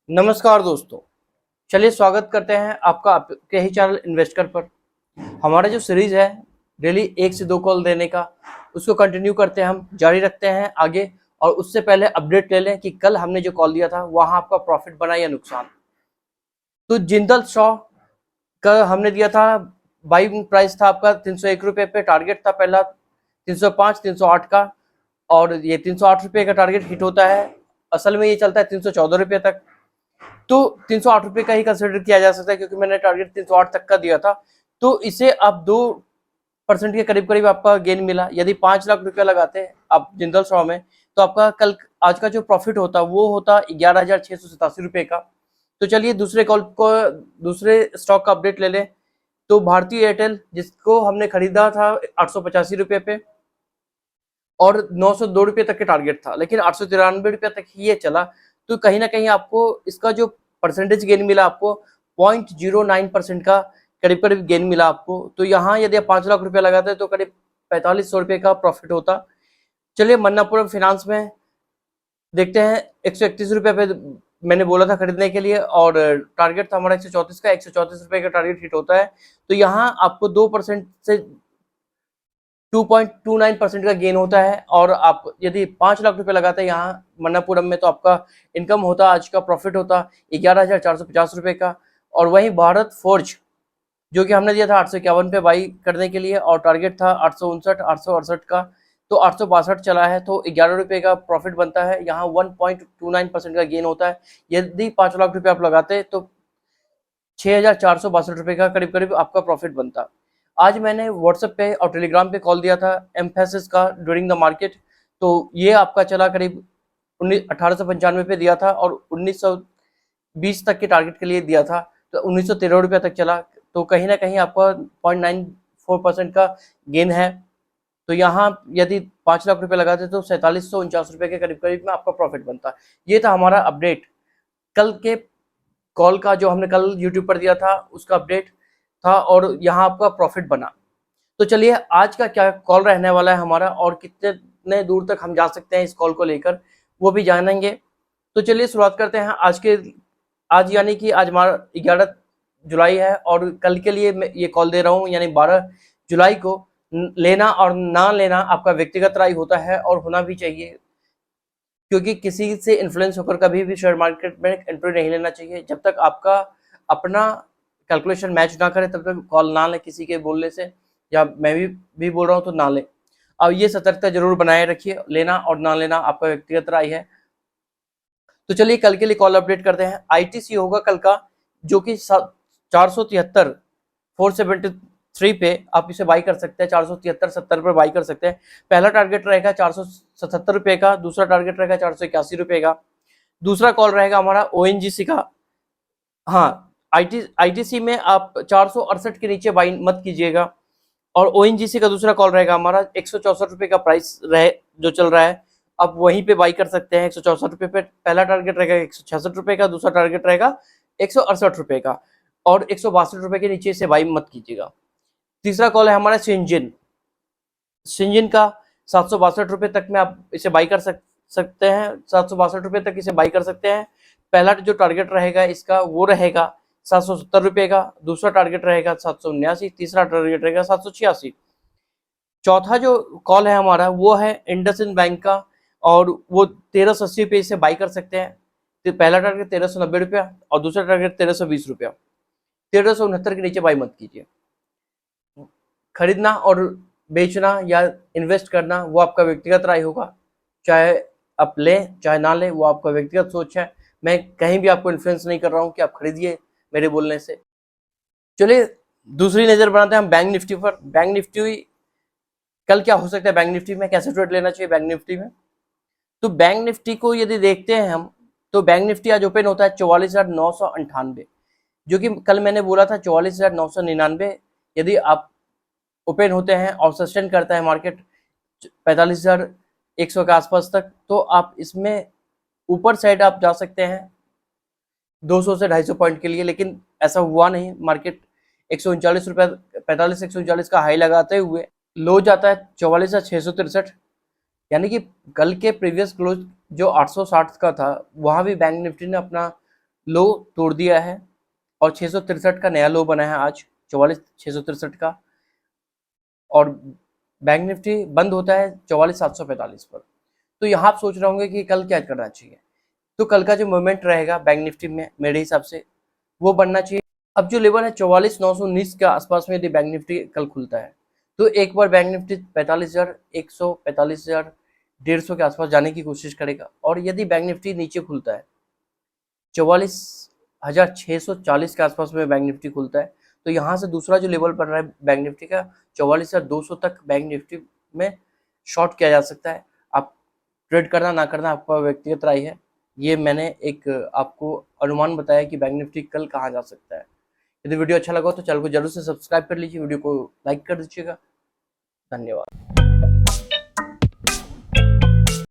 नमस्कार दोस्तों। चलिए स्वागत करते हैं आपका आपके ही चैनल इन्वेस्टर पर। हमारा जो सीरीज है डेली 1 से 2 कॉल देने का, उसको कंटिन्यू करते हैं, हम जारी रखते हैं आगे। और उससे पहले अपडेट ले लें कि कल हमने जो कॉल दिया था वहां आपका प्रॉफिट बना या नुकसान। तो जिंदल स्टॉ का हमने दिया था, बाइंग प्राइस था आपका 301 रुपये पे, टारगेट था पहला 305 308 का, और ये 308 रुपये का टारगेट हिट होता है। असल में ये चलता है 314 रुपये तक, तो 308 रुपये का ही कंसिडर किया जा सकता है क्योंकि मैंने टारगेट 308 तक का दिया था। तो इसे आप 2% के करीब करीब आपका गेन मिला। यदि 5 लाख रुपया लगाते हैं आप जिंदल स्टॉ में, तो आपका कल आज का जो प्रॉफिट होता वो होता 11,687 रुपये का। तो चलिए दूसरे स्टॉक का अपडेट ले लें। तो भारतीय एयरटेल, जिसको हमने खरीदा था 885 रुपये पे, और 902 रुपये तक के टारगेट था, लेकिन 893 रुपये तक ही ये चला। तो कहीं ना कहीं आपको इसका जो परसेंटेज गेन मिला, आपको 0.09% का करीब करीब गेन मिला आपको। तो यहाँ यदि आप 5 लाख रुपया लगाते तो करीब 4500 रुपये का प्रॉफिट होता। चलिए मन्नापुरम फिनांस में देखते हैं। 131 रुपये पे मैंने बोला था खरीदने के लिए, और टारगेट था हमारा 134 का। 134 रुपये का टारगेट हिट होता है। तो यहाँ आपको 2% से 2.29% का गेन होता है। और आप यदि 5 लाख रुपए लगाते हैं यहाँ मन्नापुरम में, तो आपका इनकम होता, आज का प्रॉफिट होता 11,450 रुपये का। और वहीं भारत फोर्ज, जो कि हमने दिया था 851 पे बाई करने के लिए, और टारगेट था 859 868 का, तो 862 चला है, तो 11 रुपये का प्रॉफिट बनता है। यहाँ 1.29% का गेन होता है। यदि 5 लाख रुपये आप लगाते तो 6,462 रुपये का करीब करीब आपका प्रॉफिट बनता। आज मैंने व्हाट्सएप पे और टेलीग्राम पे कॉल दिया था एम्फेसिस का ड्यूरिंग द मार्केट। तो ये आपका चला करीब 1895 पे दिया था, और 1920 तक के टारगेट के लिए दिया था, तो 1913 रुपये तक चला। तो कहीं ना कहीं आपका 0.94% का गेन है। तो यहाँ यदि 5 लाख रुपये लगाते तो 4749 रुपये के करीब करीब में आपका प्रॉफिट बनता। ये था हमारा अपडेट कल के कॉल का, जो हमने कल यूट्यूब पर दिया था उसका अपडेट था, और यहाँ आपका प्रॉफिट बना। तो चलिए आज का क्या कॉल रहने वाला है हमारा, और कितने दूर तक हम जा सकते हैं इस कॉल को लेकर, वो भी जानेंगे। तो चलिए शुरुआत करते हैं आज यानी कि आज हमारा 11 जुलाई है, और कल के लिए मैं ये कॉल दे रहा हूँ, यानी 12 जुलाई को। लेना और ना लेना आपका व्यक्तिगत राय होता है, और होना भी चाहिए, क्योंकि किसी से इन्फ्लुएंस होकर कभी भी शेयर मार्केट में एंट्री नहीं लेना चाहिए। जब तक आपका अपना कैलकुलेशन मैच ना करे तब तक कॉल ना लें किसी के बोलने से, या मैं भी बोल रहा हूँ तो ना लें। अब ये सतर्कता जरूर बनाए रखिए, लेना और ना लेना आपका व्यक्तिगत राय है। तो चलिए कल के लिए कॉल अपडेट करते हैं। आईटीसी होगा कल का, जो कि 473 473 पे आप इसे बाई कर सकते हैं। 473.70 पर बाई कर सकते हैं। पहला टारगेट रहेगा 477 रुपये का, दूसरा टारगेट रहेगा 481 रुपये का। दूसरा कॉल रहेगा हमारा ओएनजीसी का। हाँ, आईटीसी में आप 468 के नीचे बाई मत कीजिएगा। और ओएनजीसी का दूसरा कॉल रहेगा हमारा 164 रुपये का प्राइस रहे जो चल रहा है, आप वहीं पे बाई कर सकते हैं 164 रुपये पे। पहला टारगेट रहेगा 166 रुपये का, दूसरा टारगेट रहेगा 168 रुपये का, और 162 रुपये के नीचे से बाई मत कीजिएगा। तीसरा कॉल है हमारा सिंजिन का 762 रुपये तक में आप इसे बाई कर सकते हैं। 762 रुपये तक इसे बाई कर सकते हैं। पहला जो टारगेट रहेगा इसका वो रहेगा 770 रुपये का, दूसरा टारगेट रहेगा 779, तीसरा टारगेट रहेगा 786। चौथा जो कॉल है हमारा वो है इंडसइंड बैंक का, और वो 1380 पे इसे बाई कर सकते हैं। तो पहला टारगेट 1390 रुपया, और दूसरा टारगेट 1320 रुपया। 1369 के नीचे बाई मत कीजिए। खरीदना और बेचना या इन्वेस्ट करना वो आपका व्यक्तिगत राय होगा, चाहे आप लें चाहे ना लें, वो आपका व्यक्तिगत सोच है। मैं कहीं भी आपको इन्फ्लुएंस नहीं कर रहा हूँ कि आप खरीदिए मेरे बोलने से। चलिए दूसरी नजर बनाते हैं हम बैंक निफ्टी पर। बैंक निफ्टी कल क्या हो सकता है, बैंक निफ्टी में कैसे ट्रेड लेना चाहिए बैंक निफ्टी में। तो बैंक निफ्टी को यदि देखते हैं हम, तो बैंक निफ्टी आज ओपन होता है 44,998, जो कि कल मैंने बोला था 44,999। यदि आप ओपन होते हैं और सस्टेन करता है मार्केट 45,100 के आसपास तक, तो आप इसमें ऊपर साइड आप जा सकते हैं 200 से 250 पॉइंट के लिए, लेकिन ऐसा हुआ नहीं। मार्केट 139 रुपये 45 139 का हाई लगाते हुए लो जाता है 44,663, यानी कि कल के प्रीवियस क्लोज जो 860 का था, वहां भी बैंक निफ्टी ने अपना लो तोड़ दिया है और 663 का नया लो बना है आज 44,663 का। और बैंक निफ्टी बंद होता है 44,745 पर। तो यहाँ आप सोच रहे होंगे कि कल क्या करना चाहिए। तो कल का जो मूवमेंट रहेगा बैंक निफ्टी में मेरे हिसाब से वो बनना चाहिए। अब जो लेवल है 44,919 के आसपास में यदि बैंक निफ्टी कल खुलता है तो एक बार बैंक निफ्टी 45,100 45,150 के आसपास जाने की कोशिश करेगा। और यदि बैंक निफ्टी नीचे खुलता है 44,640 के आसपास में बैंक निफ्टी खुलता है तो यहाँ से दूसरा जो लेवल बन रहा है बैंक निफ्टी का 44,200 तक बैंक निफ्टी में शॉर्ट किया जा सकता है। आप ट्रेड करना ना करना आपका व्यक्तिगत राय है। ये मैंने एक आपको अनुमान बताया कि बैंक निफ्टी कल कहाँ जा सकता है। यदि वीडियो अच्छा लगा तो चैनल को जरूर से सब्सक्राइब कर लीजिए, वीडियो को लाइक कर दीजिएगा। धन्यवाद।